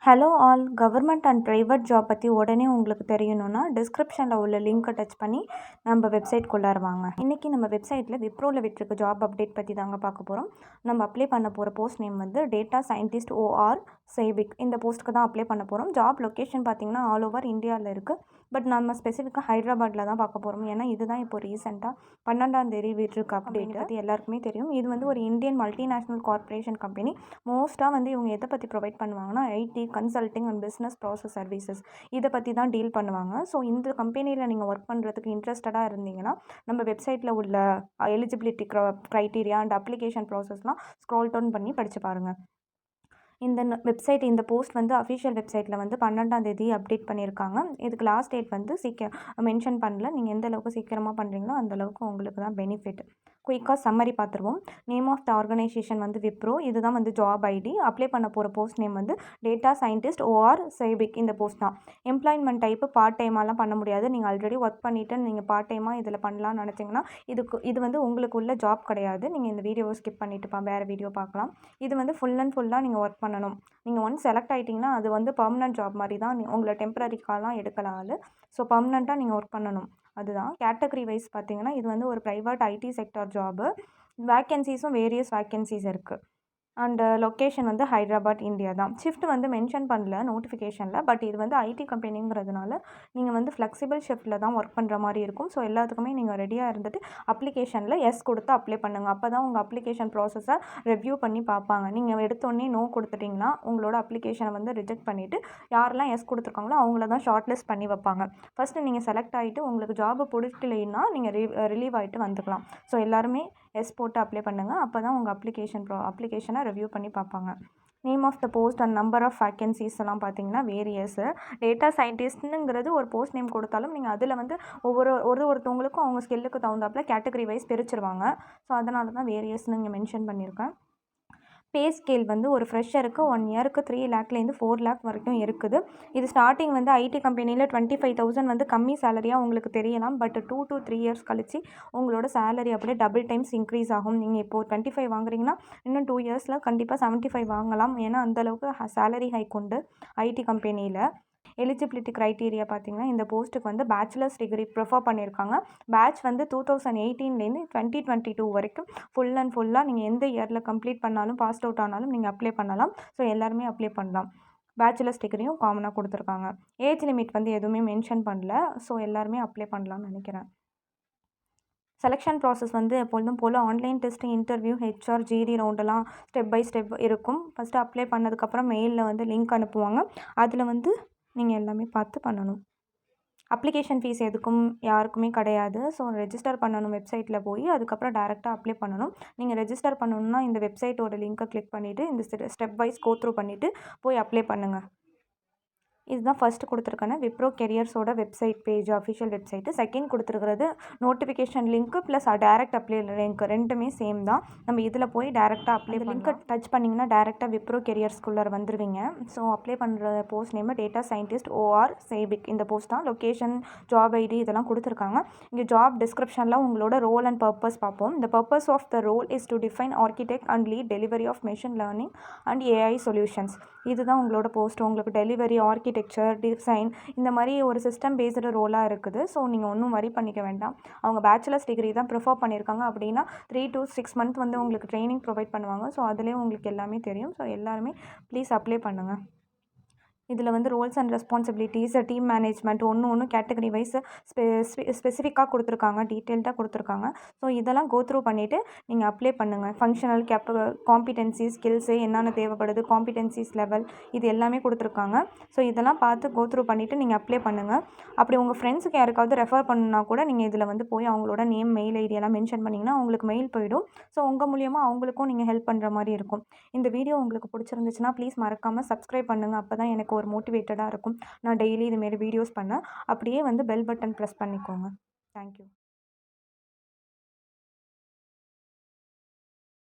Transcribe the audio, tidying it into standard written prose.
Hello all. Government and private job பற்றி உடனே உங்களுக்கு தெரியணும்னா டிஸ்கிரிப்ஷனில் உள்ள லிங்க்கை டச் பண்ணி நம்ம வெப்சைட்குள்ளார வாங்க. இன்றைக்கி நம்ம வெப்சைட்டில் விப்ரோவில் விட்டிருக்க ஜாப் அப்டேட் பற்றி தாங்க பார்க்க போகிறோம். நம்ம அப்ளை பண்ண போகிற போஸ்ட் நேம் வந்து டேட்டா சயின்டிஸ்ட் ஓஆர் சேபிக். இந்த போஸ்ட்டுக்கு தான் அப்ளை பண்ண போகிறோம். ஜாப் லொக்கேஷன் பார்த்திங்கன்னா ஆல் ஓவர் இந்தியாவில் இருக்குது. பட் நம்ம ஸ்பெசிஃபிக்காக ஹைதராபாத்தில் தான் பார்க்க போகிறோம். ஏன்னா இதுதான் இப்போ ரீசெண்டாக 12ஆம் தேதி விட்டிருக்க அப்டேட் பற்றி எல்லாருக்குமே தெரியும். இது வந்து ஒரு இந்தியன் மல்டிநேஷ்னல் கார்ப்பரேஷன் கம்பெனி. மோஸ்ட்டாக வந்து இவங்க எதை பற்றி ப்ரொவைட் பண்ணுவாங்கன்னா IT consulting and business process services இதை பற்றி தான் டீல் பண்ணுவாங்க. ஸோ இந்த கம்பெனியில் நீங்கள் ஒர்க் பண்ணுறதுக்கு இன்ட்ரெஸ்டடாக இருந்தீங்கன்னா நம்ம வெப்சைட்டில் உள்ள எலிஜிபிலிட்டி க்ரைட்டீரியா அண்ட் அப்ளிகேஷன் ப்ராசஸ்லாம் ஸ்க்ரோல் டவுன் பண்ணி படித்து பாருங்கள். இந்த வெப்சைட் இந்த போஸ்ட் வந்து அஃபிஷியல் வெப்சைட்டில் வந்து 12ஆம் தேதி அப்டேட் பண்ணியிருக்காங்க. இதுக்கு லாஸ்ட் டேட் வந்து மென்ஷன் பண்ணல. நீங்கள் எந்த அளவுக்கு சீக்கிரமாக பண்ணுறீங்களோ அந்தளவுக்கு உங்களுக்கு தான் பெனிஃபிட். குயிக்காக சம்மரி பார்த்துருவோம். நேம் ஆஃப் த ஆர்கனைசேஷன் வந்து விப்ரோ. இதுதான் வந்து ஜாப் ஐடி. அப்ளை பண்ண போகிற போஸ்ட் நேம் வந்து டேட்டா சயின்டிஸ்ட் ஓஆர் சேபிக். இந்த போஸ்ட் தான். எம்ப்ளாய்மெண்ட் டைப்பு பார்ட் டைமாலாம் பண்ண முடியாது. நீங்கள் ஆல்ரெடி ஒர்க் பண்ணிவிட்டு நீங்கள் பார்ட் டைமாக இதில் பண்ணலாம்னு நினச்சிங்கன்னா இது வந்து உங்களுக்கு உள்ள ஜாப் கிடையாது. நீங்கள் இந்த வீடியோவை ஸ்கிப் பண்ணிவிட்டு வேறு வீடியோ பார்க்கலாம். இது வந்து ஃபுல் அண்ட் ஃபுல்லாக நீங்கள் ஒர்க் பண்ணணும். நீங்கள் ஒன்ஸ் செலக்ட் ஆகிட்டிங்கன்னா அது வந்து பர்மனெண்ட் ஜாப் மாதிரி தான். உங்களை டெம்பரரிக்காலாம் எடுக்கலாம் அது. ஸோ பர்மனெண்ட்டாக நீங்கள் ஒர்க் பண்ணணும். அதுதான் கேட்டகரி வைஸ் பார்த்தீங்கன்னா இது வந்து ஒரு ப்ரைவேட் ஐடி செக்டார் ஜாபு. வேக்கன்சிஸும் வேரியஸ் வேக்கன்சிஸ் இருக்குது. அண்டு லொக்கேஷன் வந்து ஹைதராபாத் இந்தியா தான். ஷிஃப்ட் வந்து மென்ஷன் பண்ணல நோட்டிஃபிகேஷனில். பட் இது வந்து ஐடி கம்பெனிங்கிறதுனால நீங்கள் வந்து ஃப்ளெக்சிபிள் ஷிஃப்ட்டில் தான் ஒர்க் பண்ணுற மாதிரி இருக்கும். ஸோ எல்லாத்துக்குமே நீங்கள் ரெடியாக இருந்துட்டு அப்ளிகேஷனில் எஸ் கொடுத்து அப்ளை பண்ணுங்கள். அப்போ தான் உங்கள் அப்ளிகேஷன் ப்ராசஸை ரிவ்யூ பண்ணி பார்ப்பாங்க. நீங்கள் எடுத்தோடனே நோ கொடுத்துட்டிங்கன்னா உங்களோட அப்ளிகேஷனை வந்து ரிஜெக்ட் பண்ணிவிட்டு யாரெல்லாம் எஸ் கொடுத்துருக்காங்களோ அவங்கள தான் ஷார்ட் லிஸ்ட் பண்ணி வைப்பாங்க. ஃபஸ்ட்டு நீங்கள் செலக்ட் ஆகிட்டு உங்களுக்கு ஜாபை பிடிக்கலைன்னா நீங்கள் ரிலீவ் ஆகிட்டு வந்துக்கலாம். ஸோ எல்லாருமே எஸ் போட்டு அப்ளை பண்ணுங்கள். அப்போ தான் உங்கள் அப்ளிகேஷனை ரிவ்யூ பண்ணி பார்ப்பாங்க. Name of the post and number of vacancies எல்லாம் பார்த்தீங்கன்னா வேரியஸு. டேட்டா சயின்டிஸ்ட்டுங்கிறது ஒரு போஸ்ட் நேம் கொடுத்தாலும் நீங்கள் அதில் வந்து ஒருத்தவங்களுக்கும் அவங்க ஸ்கில்லுக்கு தகுந்தாப்பில் கேட்டகரி வைஸ் பிரிச்சிருவாங்க. ஸோ அதனால தான் வேரியஸ்னு இங்கே மென்ஷன் பண்ணியிருக்கேன். பே ஸ்கேல் வந்து ஒரு ஃப்ரெஷருக்கு 1 இயருக்கு 3 லேக்லேருந்து 4 லேக் வரைக்கும் இருக்குது. இது ஸ்டார்டிங் வந்து ஐடி கம்பெனியில் 25,000 வந்து கம்மி சேலரியாக உங்களுக்கு தெரியலாம். பட் 2 to 3 இயர்ஸ் கழிச்சு உங்களோட சேலரி அப்படியே டபுள் டைம்ஸ் இன்க்ரீஸ் ஆகும். நீங்கள் இப்போது 25 வாங்குறீங்கன்னா இன்னும் 2 இயர்ஸில் கண்டிப்பாக 75 வாங்கலாம். ஏன்னா அந்தளவுக்கு சேலரி ஹைக் உண்டு ஐடி கம்பெனியில். எலிஜிபிலிட்டி க்ரைட்டீரியா பார்த்திங்கன்னா இந்த போஸ்ட்டுக்கு வந்து பேச்சுலர்ஸ் டிகிரி ப்ரிஃபர் பண்ணியிருக்காங்க. பேட்ச் வந்து 2018லேருந்து 2022 வரைக்கும் ஃபுல் அண்ட் ஃபுல்லாக நீங்கள் எந்த இயரில் கம்ப்ளீட் பண்ணாலும் பாஸ் அவுட் ஆனாலும் நீங்கள் அப்ளை பண்ணலாம். ஸோ எல்லாருமே அப்ளை பண்ணலாம். பேச்சுலர்ஸ் டிகிரியும் காமனாக கொடுத்துருக்காங்க. ஏஜ் லிமிட் வந்து எதுவுமே மென்ஷன் பண்ணல. ஸோ எல்லாருமே அப்ளை பண்ணலாம்னு நினைக்கிறேன். செலெக்ஷன் ப்ராசஸ் வந்து எப்பொழுதும் போல் online test interview HR GD ரவுண்டெல்லாம் ஸ்டெப் பை ஸ்டெப் இருக்கும். ஃபஸ்ட்டு அப்ளை பண்ணதுக்கப்புறம் மெயிலில் வந்து லிங்க் அனுப்புவாங்க. அதில் வந்து நீங்கள் எல்லாமே பார்த்து பண்ணணும். அப்ளிகேஷன் ஃபீஸ் எதுக்கும் யாருக்குமே கிடையாது. ஸோ ரெஜிஸ்டர் பண்ணணும் வெப்சைட்டில் போய். அதுக்கப்புறம் டேரெக்டாக அப்ளை பண்ணணும். நீங்கள் ரெஜிஸ்டர் பண்ணணுன்னா இந்த வெப்சைட்டோட லிங்க்கை கிளிக் பண்ணிவிட்டு இந்த ஸ்டெப் வைஸ் கோ த்ரூ பண்ணிவிட்டு போய் அப்ளை பண்ணுங்கள். இதுதான் ஃபஸ்ட்டு கொடுத்துருக்கான விப்ரோ கெரியர்ஸோட website page official website. Second கொடுத்துருக்கிறது notification link plus direct apply link ரெண்டுமே சேம் தான். நம்ம இதில் போய் டேரெக்டாக அப்ளை லிங்க்கை டச் பண்ணிங்கன்னா டேரெக்டாக விப்ரோ கெரியர்ஸ்குள்ளே வந்துடுவீங்க. ஸோ அப்ளை பண்ணுற post name data scientist or சேபிக். இந்த போஸ்ட் தான். லொக்கேஷன் ஜாப் ஐடி இதெல்லாம் கொடுத்துருக்காங்க. இங்கே ஜாப் டிஸ்கிரிப்ஷனில் உங்களோட ரோல் அண்ட் பர்பஸ் பார்ப்போம். The purpose of the role is to define architect and lead delivery of machine learning and AI solutions. இதுதான் உங்களோட போஸ்ட். உங்களுக்கு டெலிவரி ஆர்கிடெக்சர் டிசைன் இந்த மாதிரி ஒரு சிஸ்டம் பேஸ்டு ரோலாக இருக்குது. ஸோ நீங்கள் ஒன்றும் வரி பண்ணிக்க வேண்டாம். அவங்க பேச்சுலர்ஸ் டிகிரி தான் ப்ரிஃபர் பண்ணியிருக்காங்க. அப்படின்னா 3 to 6 மந்த் வந்து உங்களுக்கு ட்ரைனிங் ப்ரொவைட் பண்ணுவாங்க. ஸோ அதிலே உங்களுக்கு எல்லாமே தெரியும். ஸோ எல்லாருமே ப்ளீஸ் அப்ளை பண்ணுங்கள். இதில் வந்து roles and responsibilities team management ஒன்று கேட்டகரி வைஸ் ஸ்பெசிஃபிக்காக கொடுத்துருக்காங்க. டீட்டெயில்டாக கொடுத்துருக்காங்க. ஸோ இதெல்லாம் கோ த்ரூ பண்ணிவிட்டு நீங்கள் அப்ளை பண்ணுங்கள். ஃபங்க்ஷனல் காம்பிடென்சி ஸ்கில்ஸு என்னென்ன தேவைப்படுது காம்பிடென்சிஸ் லெவல் இது எல்லாமே கொடுத்துருக்காங்க. ஸோ இதெல்லாம் பார்த்து கோ த்ரூ பண்ணிவிட்டு நீங்கள் அப்ளை பண்ணுங்கள். அப்படி உங்கள் ஃப்ரெண்ட்ஸுக்கு யாருக்காவது ரெஃபர் பண்ணுன்னா கூட நீங்கள் இதில் வந்து போய் அவங்களோட நேம் மெயில் ஐடியெல்லாம் மென்ஷன் பண்ணிங்கன்னா அவங்களுக்கு மெயில் போயிடும். ஸோ உங்கள் மூலியமாக அவங்களுக்கும் நீங்கள் ஹெல்ப் பண்ணுற மாதிரி இருக்கும். இந்த வீடியோ உங்களுக்கு பிடிச்சிருந்துச்சுன்னா ப்ளீஸ் மறக்காமல் சப்ஸ்கிரைப் பண்ணுங்கள். அப்போ தான் எனக்கு ஒரு மோட்டிவேட்டடாக இருக்கும். நான் டெய்லி இதுமாரி வீடியோஸ் பண்ணேன். அப்படியே வந்து பெல் பட்டன் ப்ரெஸ் பண்ணிக்கோங்க. தேங்க்யூ.